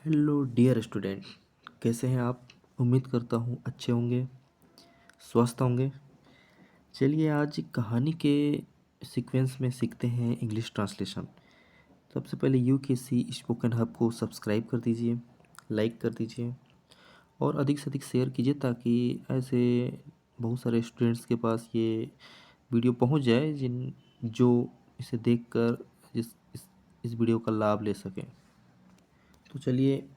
Hello dear student, कैसे हैं आप। उम्मीद करता हूँ अच्छे होंगे, स्वस्थ होंगे। चलिए आज कहानी के सीक्वेंस में सीखते हैं इंग्लिश ट्रांसलेशन। सबसे पहले यूकेसी स्पोकन हब को सब्सक्राइब कर दीजिए, लाइक कर दीजिए और अधिक से अधिक शेयर कीजिए ताकि ऐसे बहुत सारे स्टूडेंट्स के पास ये वीडियो पहुंच जाए जो इसे देखकर इस वीडियो का लाभ ले सकें। तो चलिए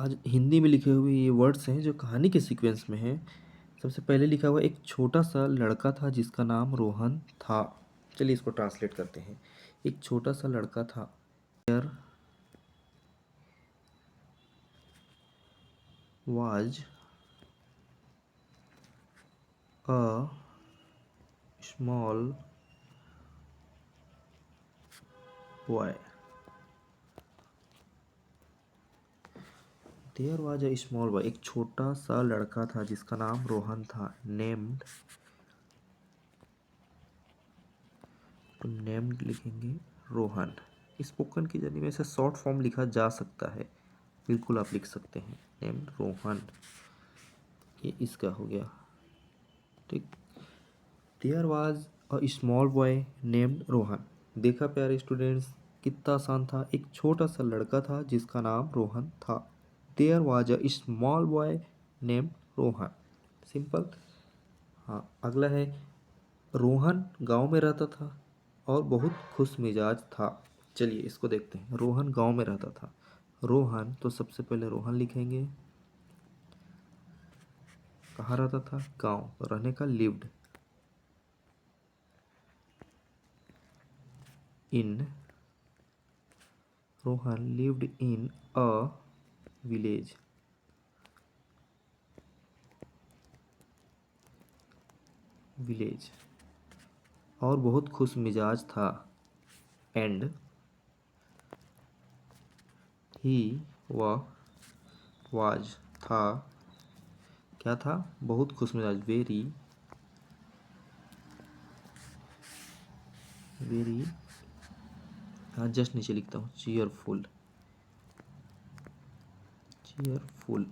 आज हिंदी में लिखे हुए ये वर्ड्स हैं जो कहानी के सीक्वेंस में हैं। सबसे पहले लिखा हुआ एक छोटा सा लड़का था जिसका नाम रोहन था। चलिए इसको ट्रांसलेट करते हैं। एक छोटा सा लड़का था। There was a small boy. There was a small boy, एक छोटा सा लड़का था जिसका नाम रोहन था। नेम्ड लिखेंगे रोहन। स्पोकन की जर्नी में इसे शॉर्ट फॉर्म लिखा जा सकता है, बिल्कुल आप लिख सकते हैं नेम्ड रोहन। ये इसका हो गया, ठीक। There was a small boy named Rohan. देखा प्यारे स्टूडेंट्स, कितना आसान था। एक छोटा सा लड़का था जिसका नाम रोहन था। There was a small boy named Rohan, simple. हाँ, अगला है रोहन गांव में रहता था और बहुत खुश मिजाज था। चलिए इसको देखते हैं। रोहन गांव में रहता था। रोहन, तो सबसे पहले रोहन लिखेंगे। कहाँ रहता था? गांव। रहने का lived in. Rohan lived in a village. Village और बहुत खुश मिजाज था। एंड ही व वाज था। क्या था? बहुत खुश मिजाज। वेरी वेरी, हाँ जस्ट नीचे लिखता हूँ चीयरफुल। चीयरफुल।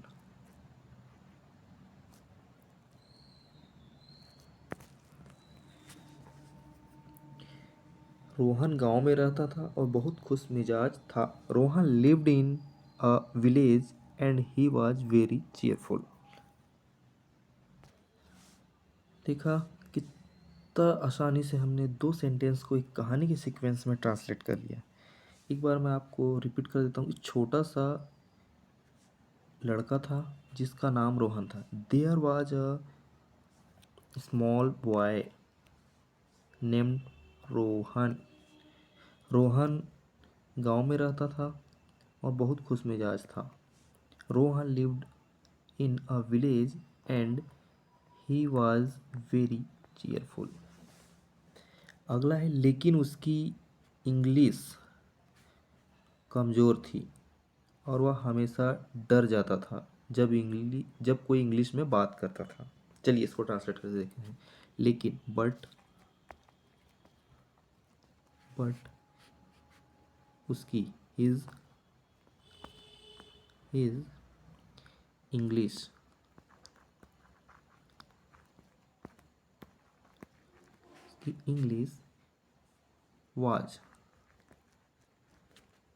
रोहन गांव में रहता था और बहुत खुश मिजाज था। Rohan lived in a village and he was very cheerful. देखा कितना आसानी से हमने दो सेंटेंस को एक कहानी के सीक्वेंस में ट्रांसलेट कर लिया। एक बार मैं आपको रिपीट कर देता हूँ। एक छोटा सा लड़का था जिसका नाम रोहन था। There was a small boy named Rohan. Rohan गांव में रहता था और बहुत खुश मिजाज था। Rohan lived in a village and he was very cheerful. अगला है लेकिन उसकी इंग्लिश कमज़ोर थी और वह हमेशा डर जाता था जब कोई इंग्लिश में बात करता था। चलिए इसको ट्रांसलेट करके देखते हैं। लेकिन बट उसकी his English English was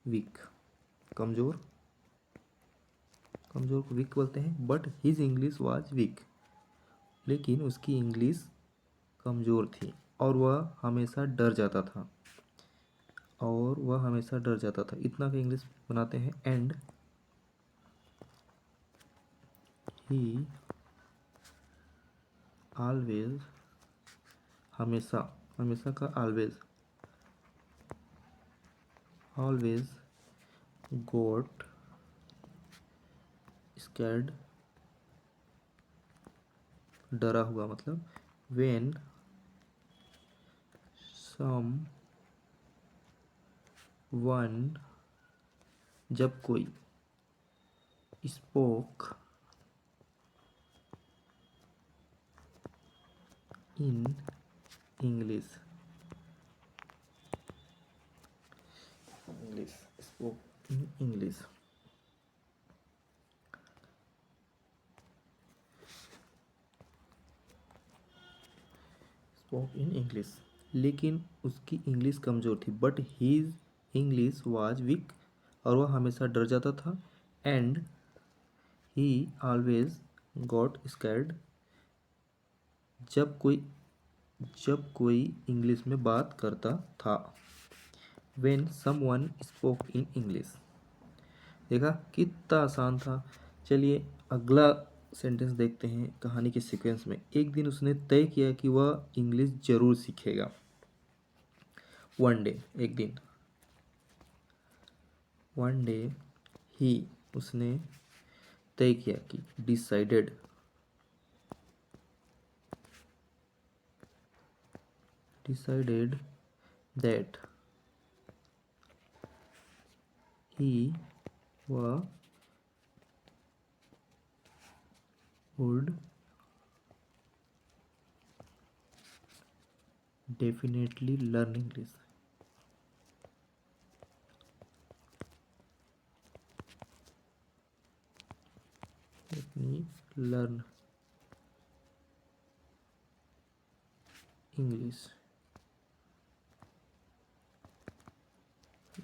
weak. कमज़ोर, कमज़ोर को वीक बोलते हैं। But his English was weak, लेकिन उसकी इंग्लिश कमज़ोर थी और वह हमेशा डर जाता था। इतना का इंग्लिश बनाते हैं। एंड ही ऑलवेज, हमेशा, हमेशा का ऑलवेज गोट स्कैर्ड, डरा हुआ मतलब। वेन सम वन, जब कोई। Spoke in English, spoke in English. Spoke in English, लेकिन उसकी इंग्लिश कमज़ोर थी, but his English was weak, और वह हमेशा डर जाता था, and he always got scared जब कोई इंग्लिश में बात करता था, when someone spoke in English. देखा कितना आसान था। चलिए अगला सेंटेंस देखते हैं कहानी के सीक्वेंस में। एक दिन उसने तय किया कि वह इंग्लिश जरूर सीखेगा। वन डे, एक दिन। वन डे ही, उसने तय किया कि, डिसाइडेड, दैट ही वह would definitely learn English. Let me learn English.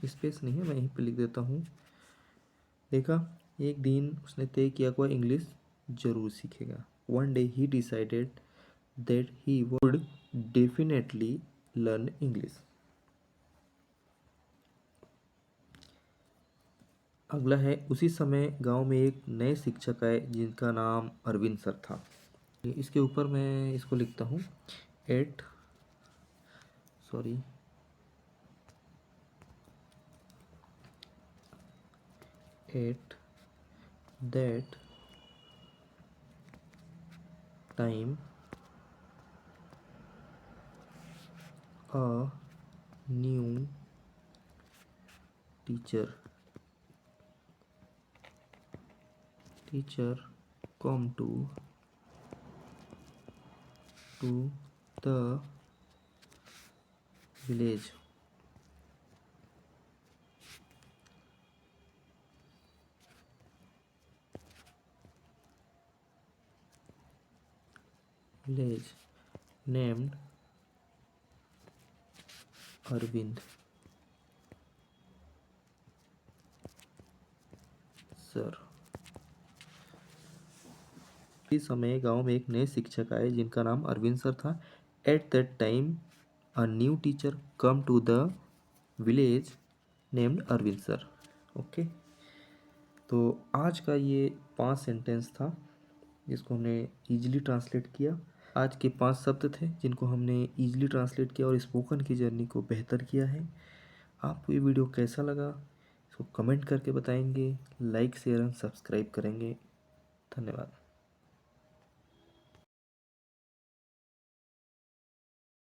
Space नहीं है, मैं यहीं पे लिख देता हूँ। देखा, एक दिन उसने तय किया कि वह इंग्लिश जरूर सीखेगा। One day he decided that he would definitely learn English. अगला है, उसी समय गांव में एक नए शिक्षक आए जिनका नाम अरविंद सर था। इसके ऊपर मैं इसको लिखता हूँ, eight that time a new teacher come to the village. Named Arvind sir. इस समय गांव में एक नए शिक्षक आए जिनका नाम अरविंद सर था। At that time a new teacher come to the village named Arvind sir. Okay, तो आज का ये 5 सेंटेंस था जिसको हमने ईजिली ट्रांसलेट किया। आज के 5 शब्द थे जिनको हमने ईजिली ट्रांसलेट किया और स्पोकन की जर्नी को बेहतर किया है। आपको ये वीडियो कैसा लगा इसको कमेंट करके बताएंगे, लाइक शेयर एंड सब्सक्राइब करेंगे। धन्यवाद।